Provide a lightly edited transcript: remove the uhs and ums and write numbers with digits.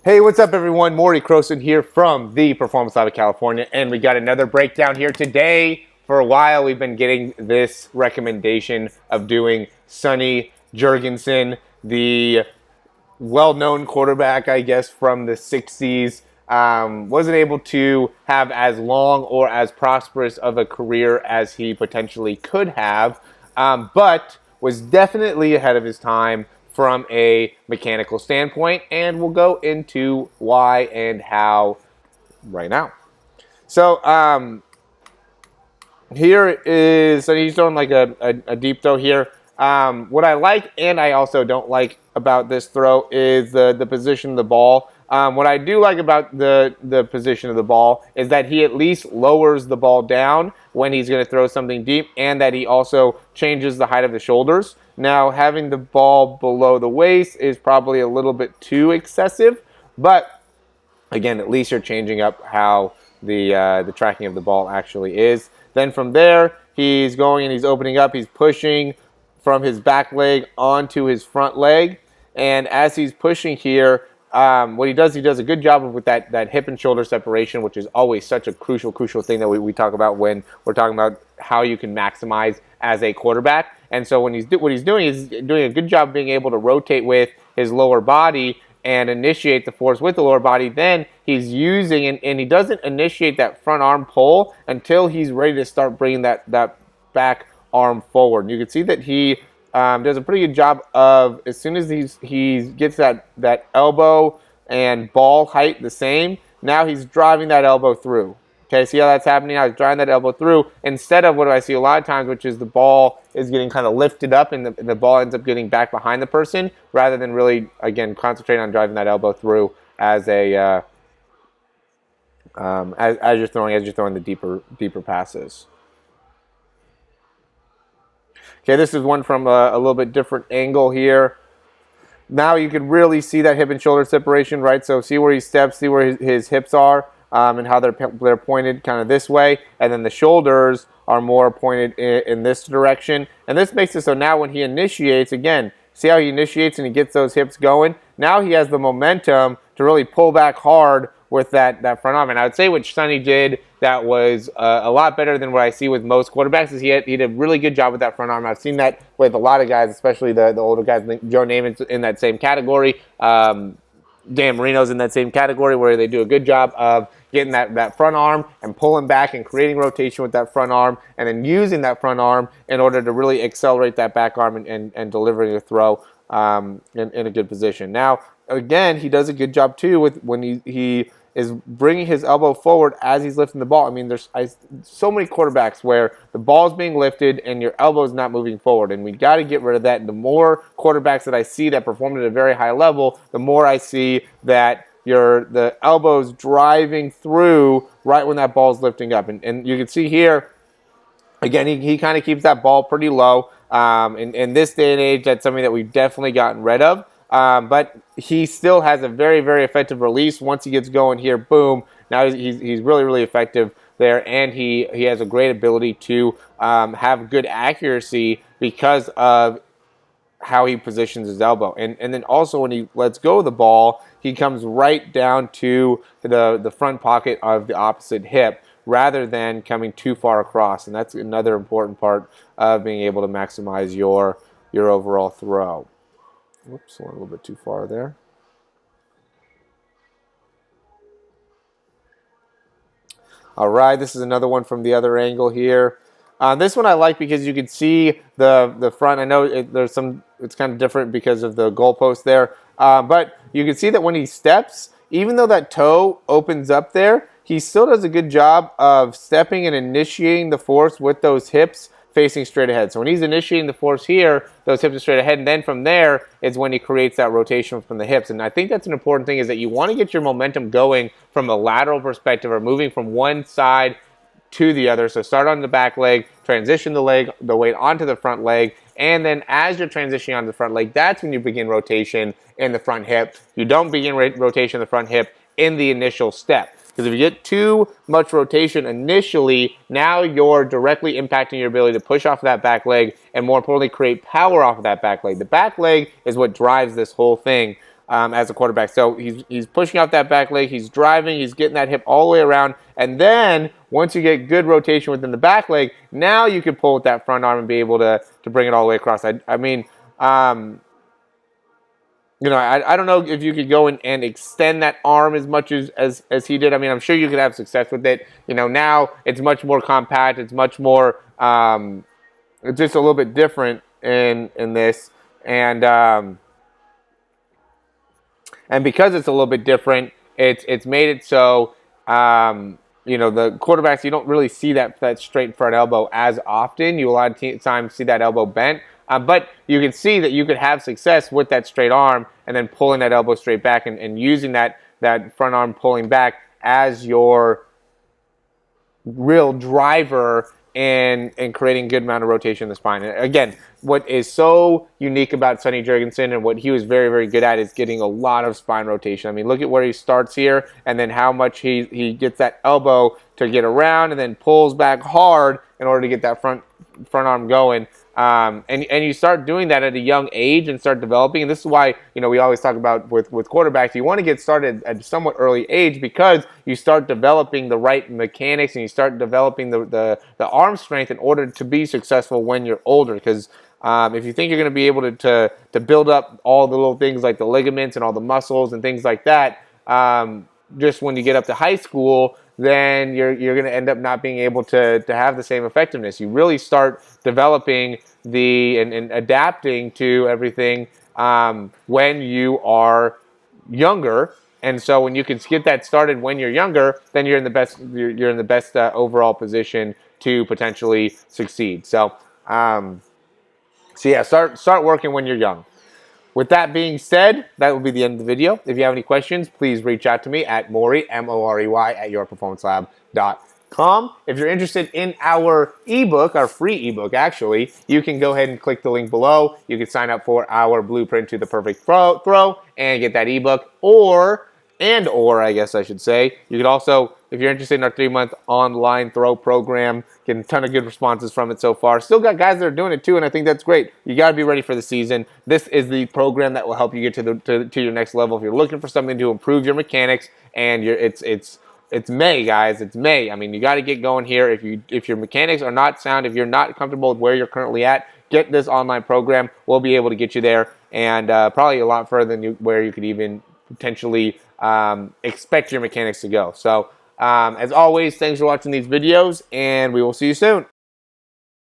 Hey, what's up everyone? Morey Croson here from the Performance Lab of California, and we got another breakdown here today. For a while, we've been getting this recommendation of doing Sonny Jurgensen, the well-known quarterback, I guess, from the 60s. Wasn't able to have as long or as prosperous of a career as he potentially could have, but was definitely ahead of his time from a mechanical standpoint, and we'll go into why and how right now. So here is, so he's throwing like a deep throw here. What I like and I also don't like about this throw is the position of the ball. What I do like about the position of the ball is that he at least lowers the ball down when he's going to throw something deep, and that he also changes the height of the shoulders. Now, having the ball below the waist is probably a little bit too excessive, but again, at least you're changing up how the tracking of the ball actually is. Then from there, he's going and he's opening up. He's pushing from his back leg onto his front leg. And as he's pushing here, what he does a good job of with that hip and shoulder separation, which is always such a crucial thing that we talk about when we're talking about how you can maximize as a quarterback. And so when what he's doing is doing a good job of being able to rotate with his lower body and initiate the force with the lower body. Then he's using, and he doesn't initiate that front arm pull until he's ready to start bringing that back arm forward. And you can see that he does a pretty good job of, as soon as he gets that elbow and ball height the same, now he's driving that elbow through. Okay, see how that's happening now? He's driving that elbow through instead of what I see a lot of times, which is the ball is getting kind of lifted up and the ball ends up getting back behind the person, rather than really, again, concentrating on driving that elbow through as a as you're throwing the deeper passes. Okay, this is one from a little bit different angle here. Now you can really see that hip and shoulder separation, right? So see where he steps, see where his hips are, and how they're pointed kind of this way, and then the shoulders are more pointed in this direction. And this makes it so now when he initiates, again, see how he initiates and he gets those hips going? Now he has the momentum to really pull back hard with that front arm. And I would say what Sonny did that was a lot better than what I see with most quarterbacks is he did a really good job with that front arm. I've seen that with a lot of guys, especially the older guys. Joe Namath's in that same category. Dan Marino's in that same category, where they do a good job of getting that front arm and pulling back and creating rotation with that front arm, and then using that front arm in order to really accelerate that back arm and delivering a throw in a good position. Now, again, he does a good job too with when he is bringing his elbow forward as he's lifting the ball. I mean, there's so many quarterbacks where the ball's being lifted and your elbow's not moving forward, and we got to get rid of that. And the more quarterbacks that I see that perform at a very high level, the more I see that the elbow's driving through right when that ball's lifting up. And you can see here, again, he kind of keeps that ball pretty low. In this day and age, that's something that we've definitely gotten rid of. But he still has a very, very effective release. Once he gets going here, boom, now he's really, really effective there. And he has a great ability to have good accuracy because of how he positions his elbow. And then also when he lets go of the ball, he comes right down to the front pocket of the opposite hip, rather than coming too far across. And that's another important part of being able to maximize your overall throw. Whoops, went a little bit too far there. All right, this is another one from the other angle here. This one I like because you can see the front. I know it's kind of different because of the goalpost there, but you can see that when he steps, even though that toe opens up there, he still does a good job of stepping and initiating the force with those hips facing straight ahead. So when he's initiating the force here, those hips are straight ahead, and then from there is when he creates that rotation from the hips. And I think that's an important thing, is that you want to get your momentum going from a lateral perspective, or moving from one side to the other. So start on the back leg, transition the weight onto the front leg, and then as you're transitioning on the front leg, that's when you begin rotation in the front hip. You don't begin rotation in the front hip in the initial step. Because if you get too much rotation initially, now you're directly impacting your ability to push off of that back leg, and more importantly, create power off of that back leg. The back leg is what drives this whole thing. as a quarterback. So he's pushing out that back leg, he's driving, he's getting that hip all the way around, and then once you get good rotation within the back leg, now you can pull with that front arm and be able to bring it all the way across. I mean, you know, I don't know if you could go and extend that arm as much as he did. I mean, I'm sure you could have success with it. You know, now it's much more compact. It's much more, it's just a little bit different in this. And because it's a little bit different, it's made it so, you know, the quarterbacks, you don't really see that straight front elbow as often. You a lot of times see that elbow bent. But you can see that you could have success with that straight arm and then pulling that elbow straight back and using that front arm pulling back as your real driver and creating good amount of rotation in the spine. And again, what is so unique about Sonny Jurgensen and what he was very, very good at is getting a lot of spine rotation. I mean, look at where he starts here and then how much he gets that elbow to get around and then pulls back hard in order to get that front arm going. And you start doing that at a young age and start developing. And this is why, you know, we always talk about with quarterbacks, you want to get started at a somewhat early age because you start developing the right mechanics and you start developing the arm strength in order to be successful when you're older. Because if you think you're going to be able to build up all the little things like the ligaments and all the muscles and things like that, just when you get up to high school, then you're going to end up not being able to have the same effectiveness. You really start developing and adapting to everything when you are younger. And so when you can get that started when you're younger, then you're in the best overall position to potentially succeed. So yeah, start working when you're young. With that being said, that will be the end of the video. If you have any questions, please reach out to me at Morey, M-O-R-E-Y, at yourperformancelab.com. If you're interested in our ebook, our free ebook actually, you can go ahead and click the link below. You can sign up for our Blueprint to the Perfect Throw and get that ebook, or I guess I should say, you could also, if you're interested in our 3-month online throw program, getting a ton of good responses from it so far. Still got guys that are doing it too, and I think that's great. You got to be ready for the season. This is the program that will help you get to your next level. If you're looking for something to improve your mechanics, and it's May, guys. It's May. I mean, you got to get going here. If your mechanics are not sound, if you're not comfortable with where you're currently at, get this online program. We'll be able to get you there, and probably a lot further than where you could even potentially expect your mechanics to go. So as always, thanks for watching these videos, and we will see you soon.